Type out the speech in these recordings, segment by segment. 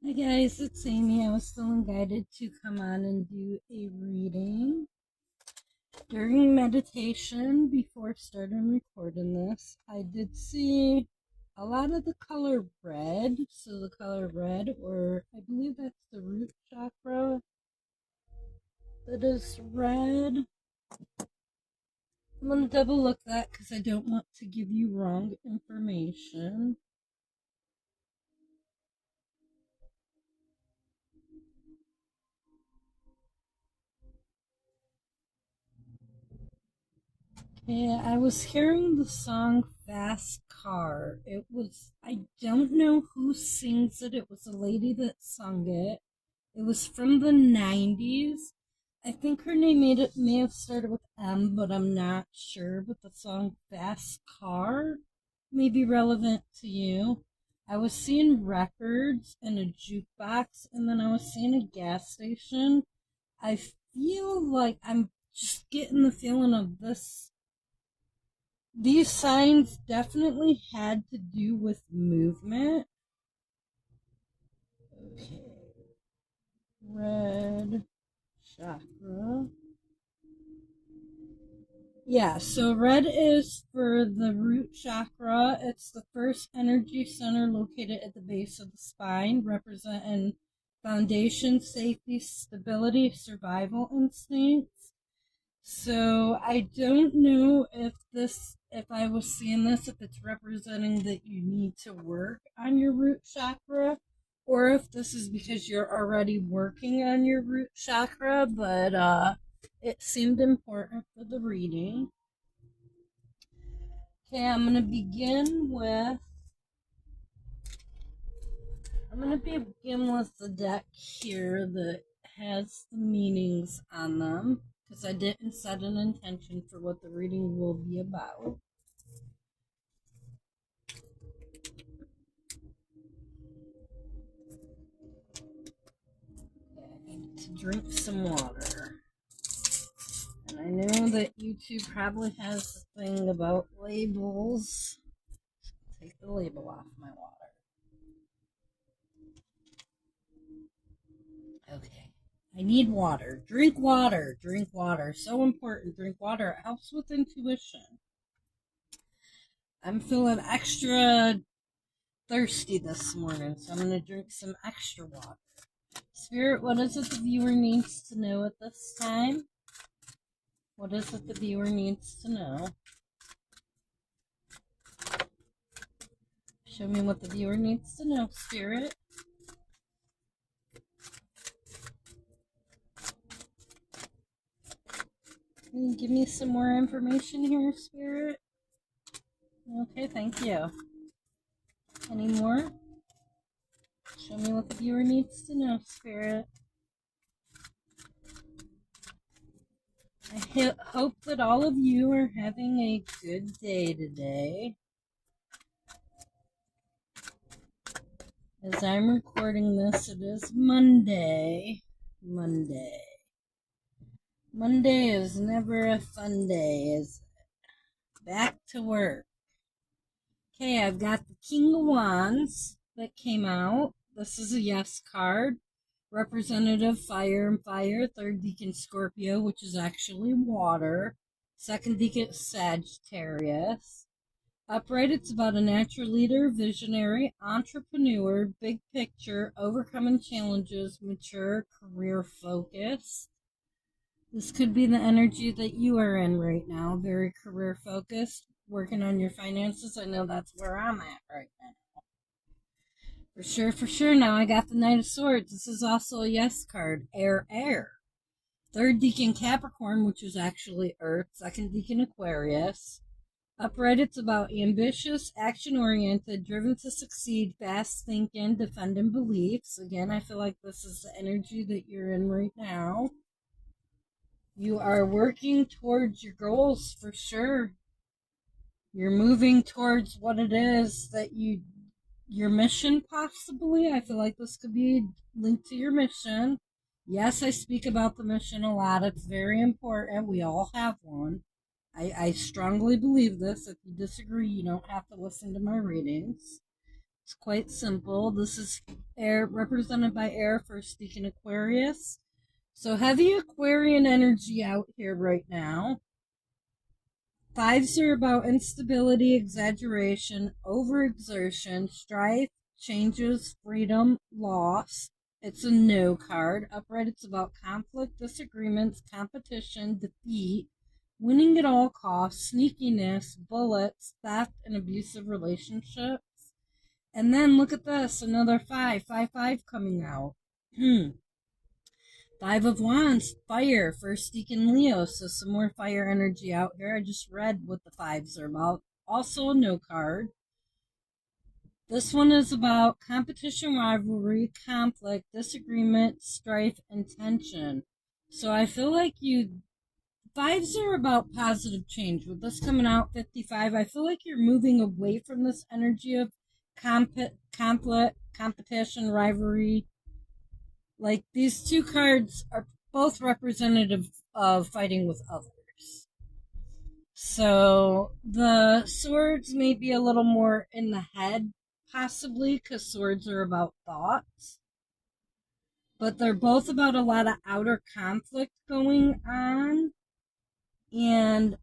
Hi guys, it's Amy. I was feeling guided to come on and do a reading. During meditation, before starting recording this, I did see a lot of the color red. So the color red, or I believe that's the root chakra that is red. I'm going to double look that because I don't want to give you wrong information. Yeah, I was hearing the song Fast Car. I don't know who sings it. It was a lady that sung it. It was from the 90s. I think her name may have started with M, but I'm not sure. But the song Fast Car may be relevant to you. I was seeing records and a jukebox, and then I was seeing a gas station. I feel like I'm just getting the feeling of this. These signs definitely had to do with movement. Okay. Red chakra. Yeah, so red is for the root chakra. It's the first energy center located at the base of the spine, representing foundation, safety, stability, survival instincts. So I don't know if I was seeing this, if it's representing that you need to work on your root chakra, or if this is because you're already working on your root chakra, but it seemed important for the reading. Okay, I'm gonna begin with the deck here that has the meanings on them because I didn't set an intention for what the reading will be about. I need to drink some water. And I know that YouTube probably has a thing about labels. Take the label off my water. Okay. I need water. Drink water. Drink water. So important. Drink water. It helps with intuition. I'm feeling extra thirsty this morning, so I'm going to drink some extra water. Spirit, what is it the viewer needs to know at this time? What is it the viewer needs to know? Show me what the viewer needs to know, Spirit. Can you give me some more information here, Spirit? Okay, thank you. Any more? Show me what the viewer needs to know, Spirit. I hope that all of you are having a good day today. As I'm recording this, it is Monday. Monday is never a fun day, is it? Back to work. Okay, I've got the King of Wands that came out. This is a yes card. Representative fire and fire. Third deacon Scorpio, which is actually water. Second deacon Sagittarius. Upright, it's about a natural leader, visionary, entrepreneur, big picture, overcoming challenges, mature, career focused. This could be the energy that you are in right now, very career focused, working on your finances. I know that's where I'm at right now. For sure. Now I got the Knight of Swords. This is also a yes card. Air. Third deacon Capricorn, which is actually Earth. Second deacon Aquarius. Upright, it's about ambitious, action oriented, driven to succeed, fast thinking, defending beliefs. Again, I feel like this is the energy that you're in right now. You are working towards your goals for sure. You're moving towards what it is that your mission possibly. I feel like this could be linked to your mission. Yes, I speak about the mission a lot. It's very important. We all have one. I strongly believe this. If you disagree, you don't have to listen to my readings. It's quite simple. This is air, represented by air, first deacon Aquarius. So heavy Aquarian energy out here right now. Fives are about instability, exaggeration, overexertion, strife, changes, freedom, loss. It's a no card. Upright, it's about conflict, disagreements, competition, defeat, winning at all costs, sneakiness, bullets, theft, and abusive relationships. And then look at this, another five coming out. Five of Wands, fire, first deacon Leo, so some more fire energy out here. I just read what the fives are about. Also a no card. This one is about competition, rivalry, conflict, disagreement, strife, and tension. So I feel like fives are about positive change. With this coming out 55, I feel like you're moving away from this energy of conflict, competition, rivalry. Like, these two cards are both representative of fighting with others. So the swords may be a little more in the head, possibly, because swords are about thoughts. But they're both about a lot of outer conflict going on. And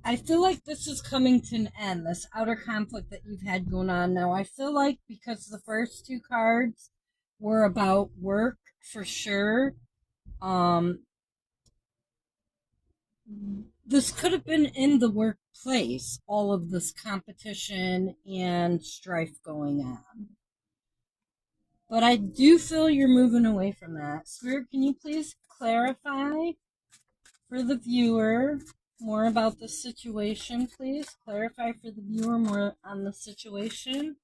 I feel like this is coming to an end, this outer conflict that you've had going on now. I feel like because the first two cards were about work for sure, this could have been in the workplace, all of this competition and strife going on. But I do feel you're moving away from that. Spirit, can you please clarify for the viewer more about the situation, please? Clarify for the viewer more on the situation.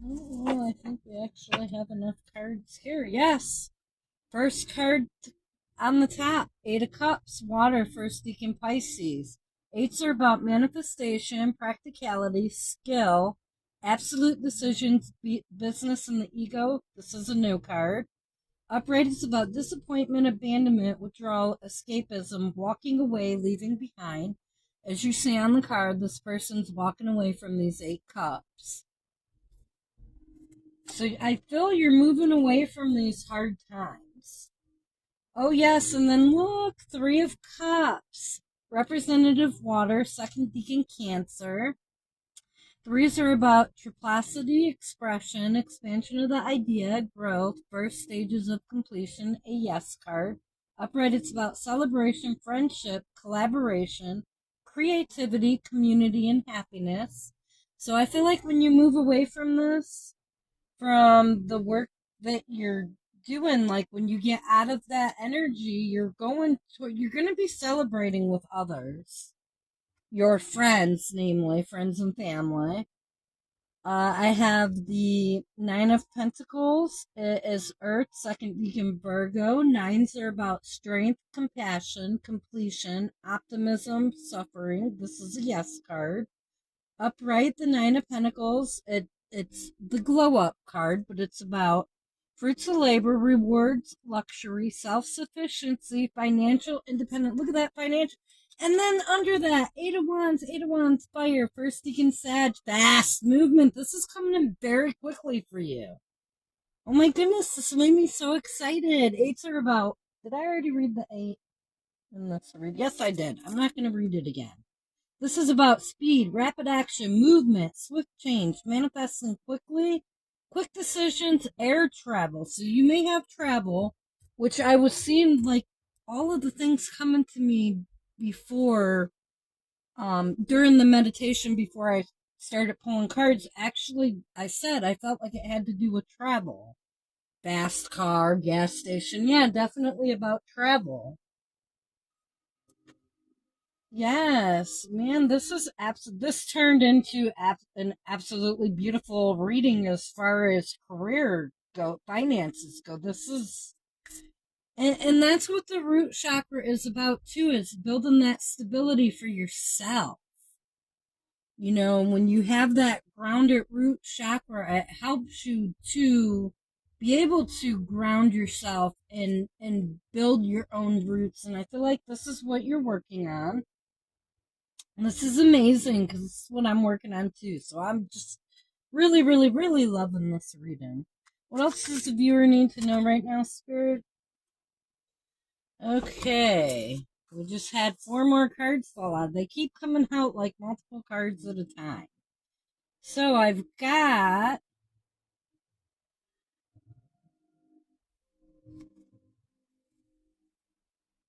Oh, I think we actually have enough cards here. Yes. First card on the top, Eight of Cups, water, first deacon Pisces. Eights are about manifestation, practicality, skill, absolute decisions, business, and the ego. This is a no card. Upright is about disappointment, abandonment, withdrawal, escapism, walking away, leaving behind. As you see on the card, this person's walking away from these 8 cups. So I feel you're moving away from these hard times. Oh, yes, and then look, 3 of Cups. Representative water, second deacon Cancer. Threes are about triplicity, expression, expansion of the idea, growth, first stages of completion, a yes card. Upright, it's about celebration, friendship, collaboration, creativity, community, and happiness. So I feel like when you move away from this, from the work that you're doing, like when you get out of that energy, you're going to be celebrating with others. Your friends, namely friends and family. I have the Nine of Pentacles. It is Earth, second deacon Virgo. Nines are about strength, compassion, completion, optimism, suffering. This is a yes card. Upright, the Nine of Pentacles. It's the glow up card, but it's about fruits of labor, rewards, luxury, self-sufficiency, financial independence. Look at that, financial. And then under that, Eight of Wands, fire, first deacon Sag, fast movement. This is coming in very quickly for you. Oh my goodness, this made me so excited. Eights are about, did I already read the 8? Yes, I did. I'm not going to read it again. This is about speed, rapid action, movement, swift change, manifesting quickly, quick decisions, air travel. So you may have travel, which I was seeing like all of the things coming to me before, during the meditation before I started pulling cards. Actually, I said I felt like it had to do with travel. Fast car, gas station. Yeah, definitely about travel. Yes, man, this turned into an absolutely beautiful reading as far as finances go. This is, and that's what the root chakra is about too, is building that stability for yourself. You know, when you have that grounded root chakra, it helps you to be able to ground yourself and build your own roots. And I feel like this is what you're working on. And this is amazing because this is what I'm working on too. So I'm just really, really, really loving this reading. What else does the viewer need to know right now, Spirit? Okay. We just had 4 more cards fall out. They keep coming out like multiple cards at a time. So I've got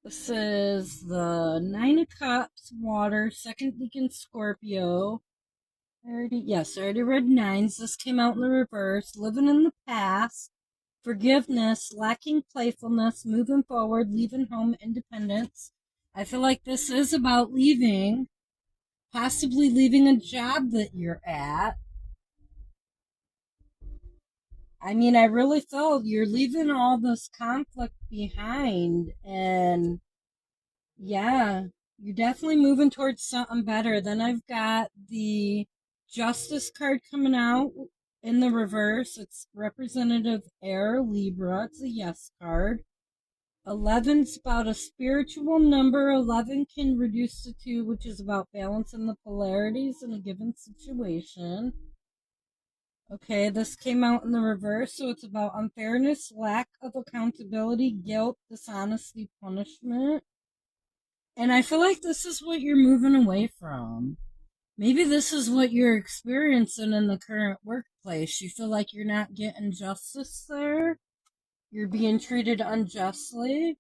this is the 9 of Cups, Water, Second Deacon, Scorpio. I already read 9s. This came out in the reverse. Living in the past, forgiveness, lacking playfulness, moving forward, leaving home, independence. I feel like this is about leaving, possibly leaving a job that you're at. I mean, I really felt you're leaving all this conflict behind, and yeah, you're definitely moving towards something better. Then I've got the Justice card coming out in the reverse. It's representative air, Libra. It's a yes card. 11's about a spiritual number. 11 can reduce to 2, which is about balancing the polarities in a given situation. Okay, this came out in the reverse, so it's about unfairness, lack of accountability, guilt, dishonesty, punishment. And I feel like this is what you're moving away from. Maybe this is what you're experiencing in the current workplace. You feel like you're not getting justice there. You're being treated unjustly.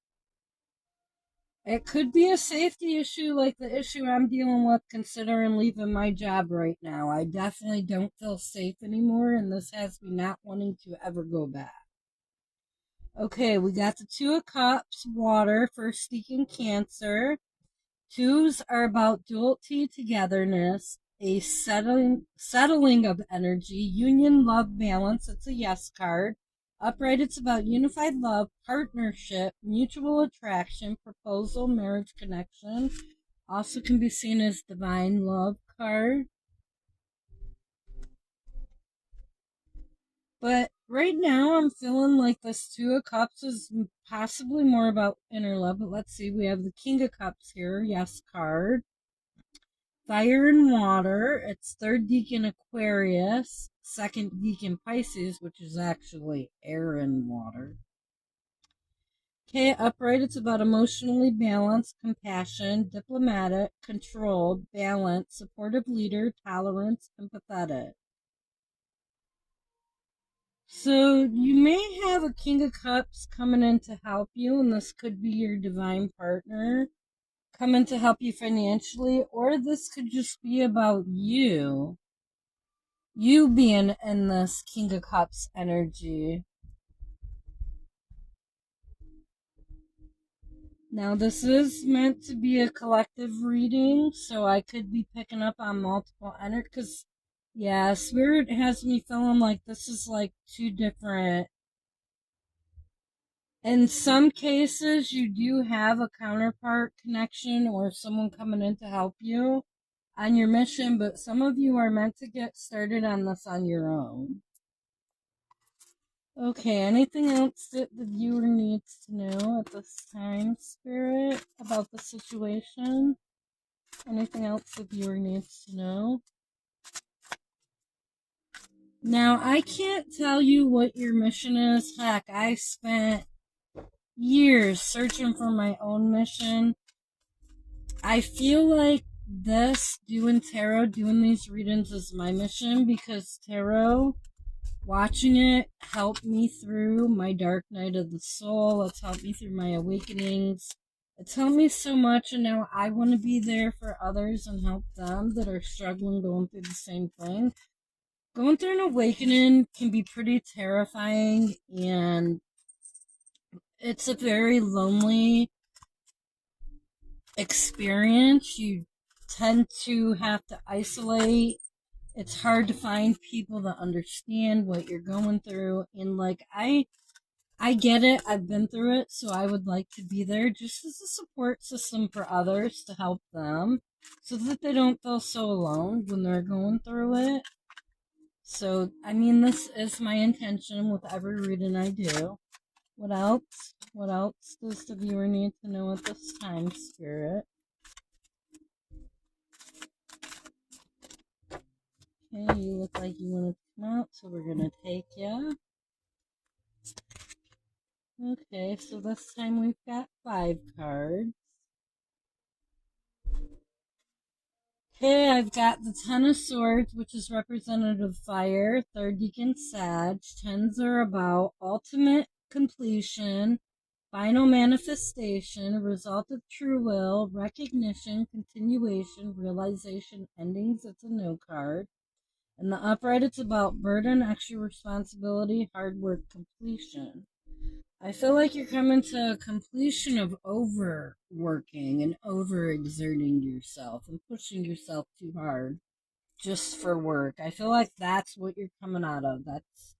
It could be a safety issue like the issue I'm dealing with considering leaving my job right now. I definitely don't feel safe anymore, and this has me not wanting to ever go back. Okay, we got the 2 of Cups, Water, First Deacon, Cancer. 2s are about duality, togetherness, a settling of energy, union, love, balance. It's a yes card. Upright, it's about unified love, partnership, mutual attraction, proposal, marriage connection. Also can be seen as divine love card. But right now I'm feeling like this 2 of Cups is possibly more about inner love. But let's see, we have the King of Cups here, yes card. Fire and Water, it's third deacon Aquarius, second deacon Pisces, which is actually air and water. Okay, upright, it's about emotionally balanced, compassion, diplomatic, controlled, balanced, supportive leader, tolerance, empathetic. So you may have a King of Cups coming in to help you, and this could be your divine partner coming to help you financially, or this could just be about you being in this King of Cups energy. Now, this is meant to be a collective reading, so I could be picking up on multiple energy, because, yeah, Spirit has me feeling like this is like 2 different. In some cases, you do have a counterpart connection or someone coming in to help you on your mission, but some of you are meant to get started on this on your own. Okay, anything else that the viewer needs to know at this time, Spirit, about the situation? Anything else the viewer needs to know? Now, I can't tell you what your mission is. Heck, I spent years searching for my own mission. I feel like doing tarot, doing these readings is my mission because tarot, watching it helped me through my dark night of the soul. It's helped me through my awakenings. It's helped me so much, and now I want to be there for others and help them that are struggling going through the same thing. Going through an awakening can be pretty terrifying, and it's a very lonely experience. You tend to have to isolate. It's hard to find people that understand what you're going through. And like, I get it. I've been through it. So I would like to be there just as a support system for others to help them so that they don't feel so alone when they're going through it. So, I mean, this is my intention with every reading I do. What else? What else does the viewer need to know at this time, Spirit? Okay, you look like you want to come out, so we're gonna take you. Okay, so this time we've got 5 cards. Okay, I've got the Ten of Swords, which is representative of fire, 3rd Deacon Sag. Tens are about ultimate completion, final manifestation, result of true will, recognition, continuation, realization, endings. It's a no card. And the upright, it's about burden, extra responsibility, hard work, completion. I feel like you're coming to a completion of overworking and overexerting yourself and pushing yourself too hard just for work. I feel like that's what you're coming out of. That's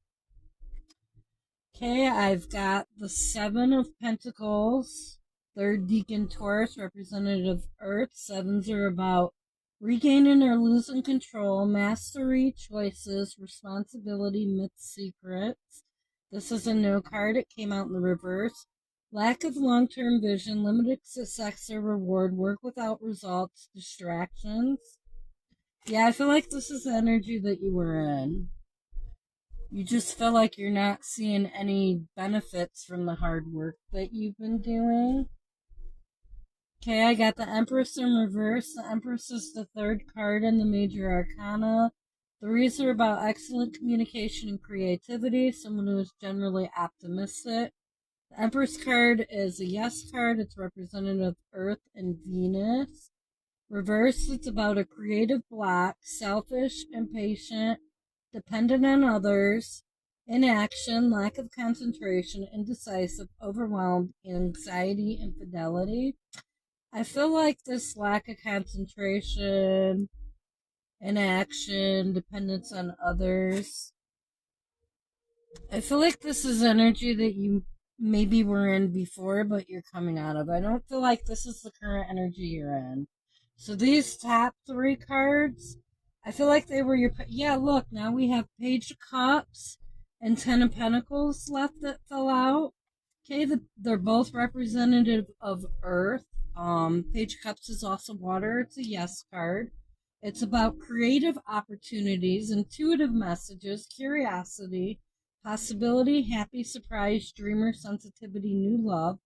okay. I've got the Seven of Pentacles, 3rd Deacon Taurus, representative Earth. Sevens are about regaining or losing control, mastery, choices, responsibility, myths, secrets. This is a no card. It came out in the reverse. Lack of long-term vision, limited success or reward, work without results, distractions. Yeah, I feel like this is the energy that you were in. You just feel like you're not seeing any benefits from the hard work that you've been doing. Okay, I got the Empress in reverse. The Empress is the 3rd card in the Major Arcana. Threes are about excellent communication and creativity, someone who is generally optimistic. The Empress card is a yes card. It's representative of Earth and Venus. Reverse, it's about a creative block, selfish, impatient, dependent on others, inaction, lack of concentration, indecisive, overwhelmed, anxiety, infidelity. I feel like this lack of concentration, inaction, dependence on others, I feel like this is energy that you maybe were in before, but you're coming out of. I don't feel like this is the current energy you're in. So these top 3 cards, I feel like they were your... Yeah, look, now we have Page of Cups and Ten of Pentacles left that fell out. Okay, they're both representative of Earth. Page of Cups is also water. It's a yes card. It's about creative opportunities, intuitive messages, curiosity, possibility, happy, surprise, dreamer, sensitivity, new love.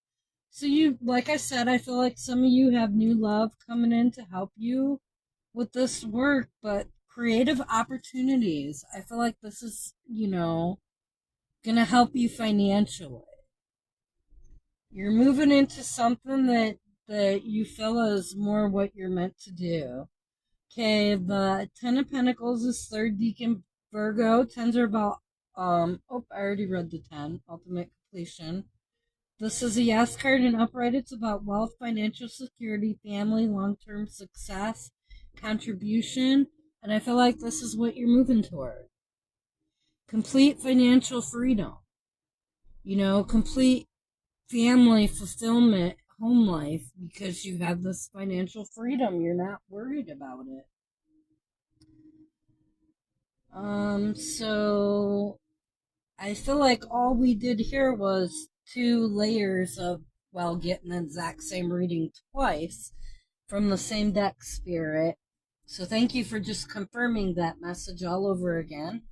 So you, like I said, I feel like some of you have new love coming in to help you with this work, but creative opportunities. I feel like this is, gonna help you financially. You're moving into something that you feel is more what you're meant to do. Okay, the Ten of Pentacles is 3rd Deacon Virgo. Tens are about, I already read the 10, ultimate completion. This is a yes card, and upright, it's about wealth, financial security, family, long-term success, contribution, and I feel like this is what you're moving toward. Complete financial freedom. Complete family fulfillment, home life, because you have this financial freedom. You're not worried about it. So I feel like all we did here was 2 layers of, getting the exact same reading twice from the same deck, Spirit. So thank you for just confirming that message all over again.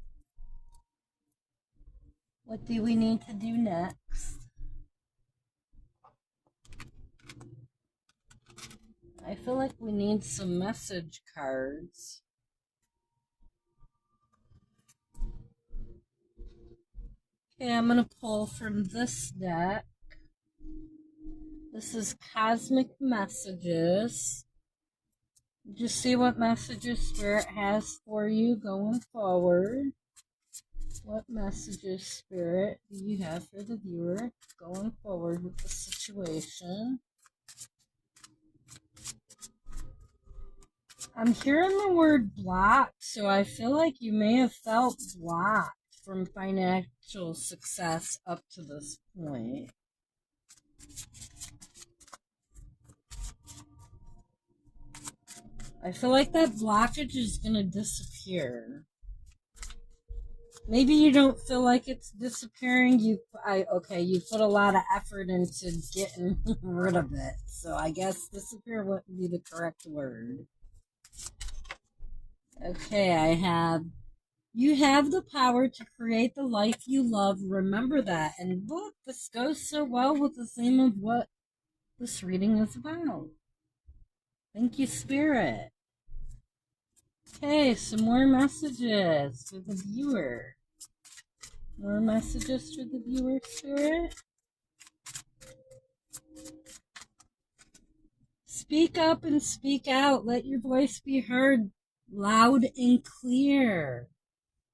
What do we need to do next? I feel like we need some message cards. Okay, I'm going to pull from this deck. This is Cosmic Messages. Just see what messages Spirit has for you going forward. What messages, Spirit, do you have for the viewer going forward with the situation? I'm hearing the word blocked, so I feel like you may have felt blocked from financial success up to this point. I feel like that blockage is going to disappear. Maybe you don't feel like it's disappearing. You put a lot of effort into getting rid of it. So I guess disappear wouldn't be the correct word. Okay, I have. You have the power to create the life you love. Remember that. And look, this goes so well with the theme of what this reading is about. Thank you, Spirit. Okay, some more messages for the viewer. More messages for the viewer, Spirit. Speak up and speak out. Let your voice be heard loud and clear.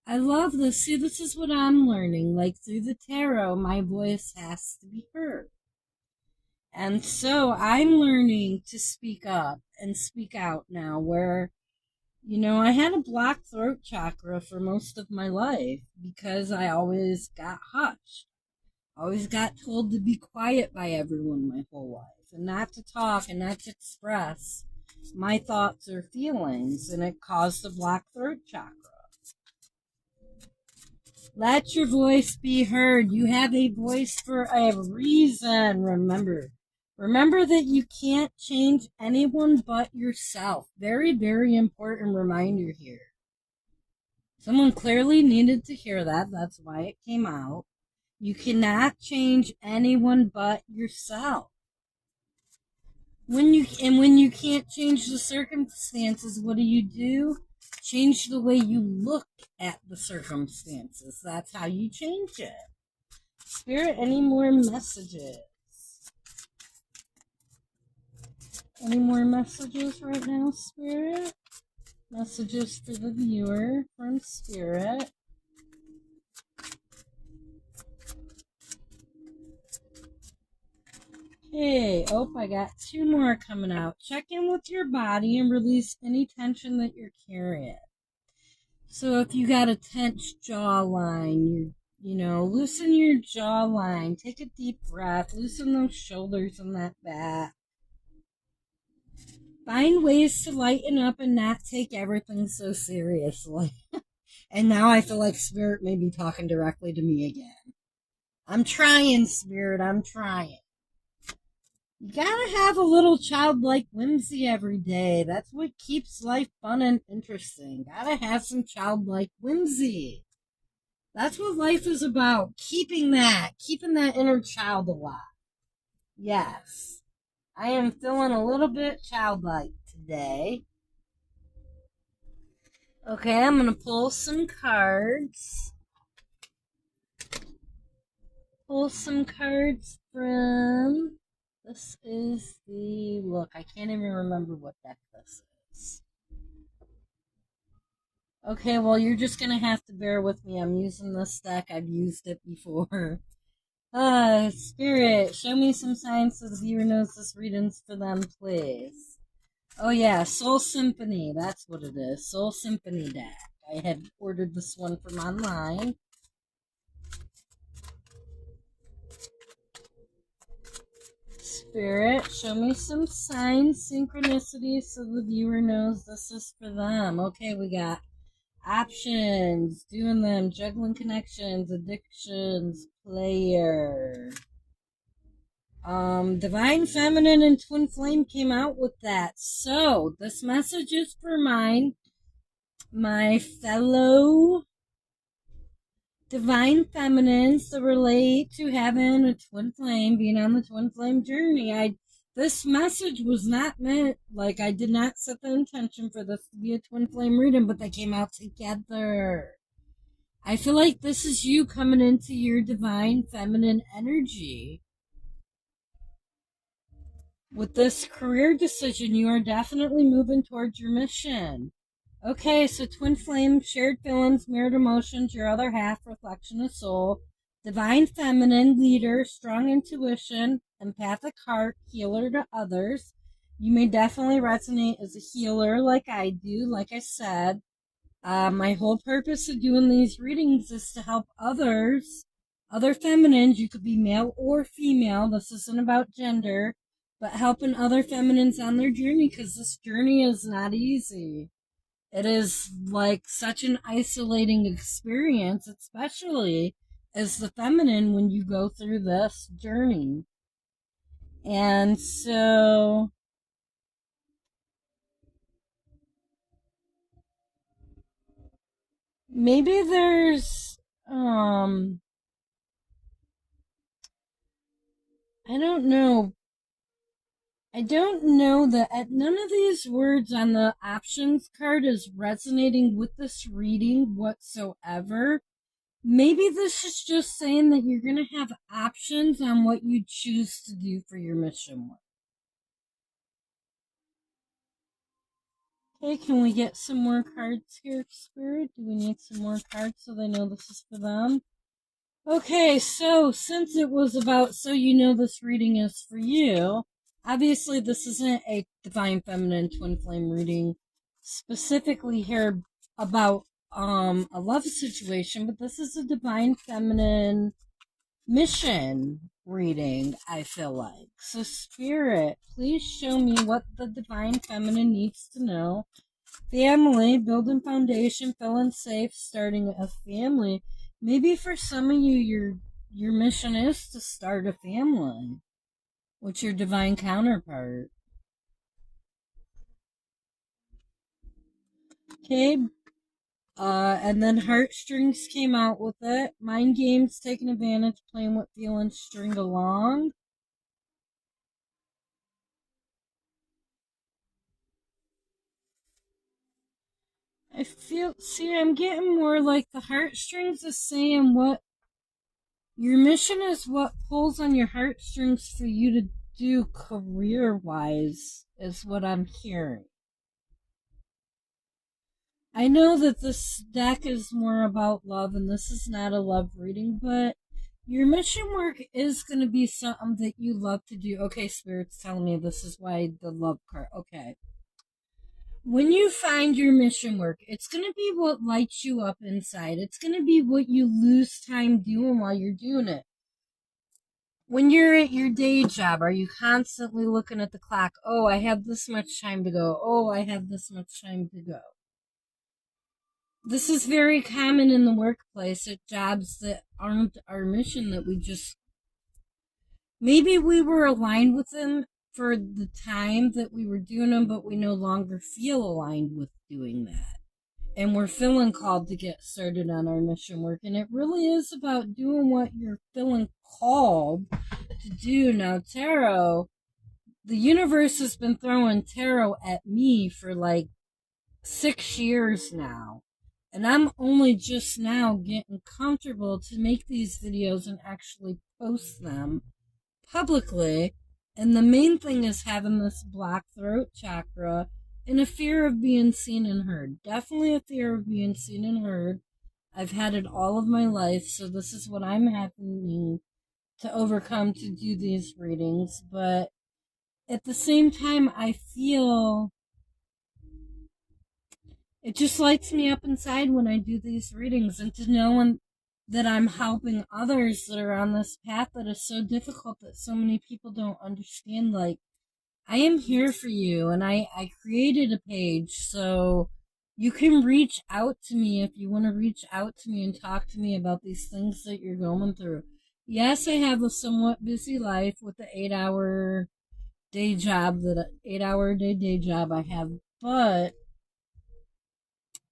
I love this. See, this is what I'm learning. Like through the tarot, my voice has to be heard. And so I'm learning to speak up and speak out now where, I had a blocked throat chakra for most of my life because I always got hushed. Always got told to be quiet by everyone my whole life and not to talk and not to express my thoughts or feelings, and it caused a blocked throat chakra. Let your voice be heard. You have a voice for a reason. Remember that you can't change anyone but yourself. Very, very important reminder here. Someone clearly needed to hear that. That's why it came out. You cannot change anyone but yourself. When you can't change the circumstances, what do? Change the way you look at the circumstances. That's how you change it. Spirit, any more messages? Any more messages right now, Spirit? Messages for the viewer from Spirit. Okay, I got 2 more coming out. Check in with your body and release any tension that you're carrying. So if you got a tense jawline, loosen your jawline. Take a deep breath. Loosen those shoulders and that back. Find ways to lighten up and not take everything so seriously. And now I feel like Spirit may be talking directly to me again. I'm trying, Spirit. I'm trying. You gotta have a little childlike whimsy every day. That's what keeps life fun and interesting. Gotta have some childlike whimsy. That's what life is about. Keeping that inner child alive. Yes. I am feeling a little bit childlike today. Okay, I'm gonna pull some cards. Pull some cards from... This is the... Look, I can't even remember what deck this is. Okay, well, you're just gonna have to bear with me. I'm using this deck. I've used it before. Spirit, show me some signs so the viewer knows this reading's for them, please. Oh yeah, Soul Symphony. That's what it is. Soul Symphony deck. I had ordered this one from online. Spirit, show me some signs, synchronicities, so the viewer knows this is for them. Okay, we got options, doing them, juggling connections, addictions, player. Divine Feminine and Twin Flame came out with that. So, this message is for my fellow Divine Feminines to relate to having a twin flame, being on the twin flame journey. This message was not meant, I did not set the intention for this to be a twin flame reading, but they came out together. I feel like this is you coming into your divine feminine energy. With this career decision, you are definitely moving towards your mission. Okay, so twin flame, shared feelings, mirrored emotions, your other half, reflection of soul, divine feminine, leader, strong intuition, empathic heart, healer to others. You may definitely resonate as a healer like I do. Like I said, my whole purpose of doing these readings is to help others, other feminines. You could be male or female. This isn't about gender, but helping other feminines on their journey, because this journey is not easy. It is such an isolating experience, especially as the feminine when you go through this journey. And so maybe there's, I don't know. I don't know that none of these words on the options card is resonating with this reading whatsoever. Maybe this is just saying that you're going to have options on what you choose to do for your mission work. Okay, can we get some more cards here, Spirit? Do we need some more cards so they know this is for them? Okay, so since it was about so you know this reading is for you, obviously this isn't a Divine Feminine Twin Flame reading specifically here about a love situation, but this is a Divine Feminine mission reading, I feel like. So Spirit, please show me what the Divine Feminine needs to know. Family, building foundation, feeling safe, starting a family. Maybe for some of you, your mission is to start a family with your divine counterpart. Okay, and then heartstrings came out with it. Mind games, taking advantage, playing with feelings, stringed along. I feel, see, I'm getting more like the heartstrings is saying what your mission is, what pulls on your heartstrings for you to do career-wise, is what I'm hearing. I know that this deck is more about love, and this is not a love reading, but your mission work is going to be something that you love to do. Okay, Spirit's telling me this is why the love card. Okay. When you find your mission work, it's going to be what lights you up inside. It's going to be what you lose time doing while you're doing it. When you're at your day job, are you constantly looking at the clock? Oh, I have this much time to go. Oh, I have this much time to go. This is very common in the workplace at jobs that aren't our mission, that we just, maybe we were aligned with them for the time that we were doing them, but we no longer feel aligned with doing that. And we're feeling called to get started on our mission work. And it really is about doing what you're feeling called to do. Now, tarot, the universe has been throwing tarot at me for like 6 years now. And I'm only just now getting comfortable to make these videos and actually post them publicly. And the main thing is having this black throat chakra and a fear of being seen and heard. Definitely a fear of being seen and heard. I've had it all of my life, so this is what I'm having to overcome to do these readings. But at the same time, I feel it just lights me up inside when I do these readings, and to know that I'm helping others that are on this path that is so difficult that so many people don't understand. Like, I am here for you, and I created a page so you can reach out to me if you want to reach out to me and talk to me about these things that you're going through. Yes, I have a somewhat busy life with the 8-hour day job, that 8-hour day job I have, but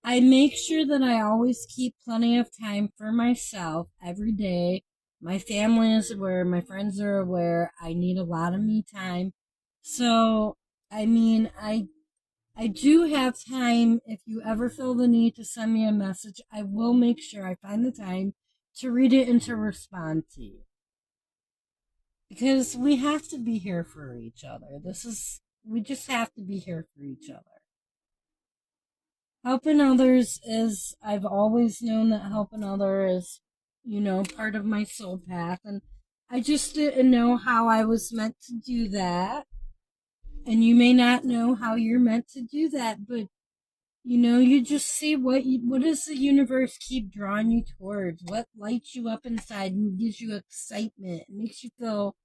I make sure that I always keep plenty of time for myself every day. My family is aware, my friends are aware. I need a lot of me time. So, I mean, I do have time. If you ever feel the need to send me a message, I will make sure I find the time to read it and to respond to you. Because we have to be here for each other. We just have to be here for each other. Helping others is, I've always known that helping others is, part of my soul path. And I just didn't know how I was meant to do that. And you may not know how you're meant to do that, but you just see what does the universe keep drawing you towards? What lights you up inside and gives you excitement? It makes you feel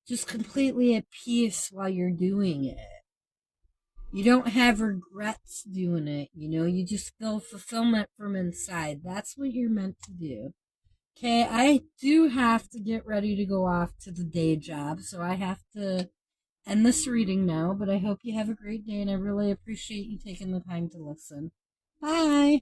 just completely at peace while you're doing it. You don't have regrets doing it, you just feel fulfillment from inside. That's what you're meant to do. Okay, I do have to get ready to go off to the day job, so I have to end this reading now, but I hope you have a great day, and I really appreciate you taking the time to listen. Bye!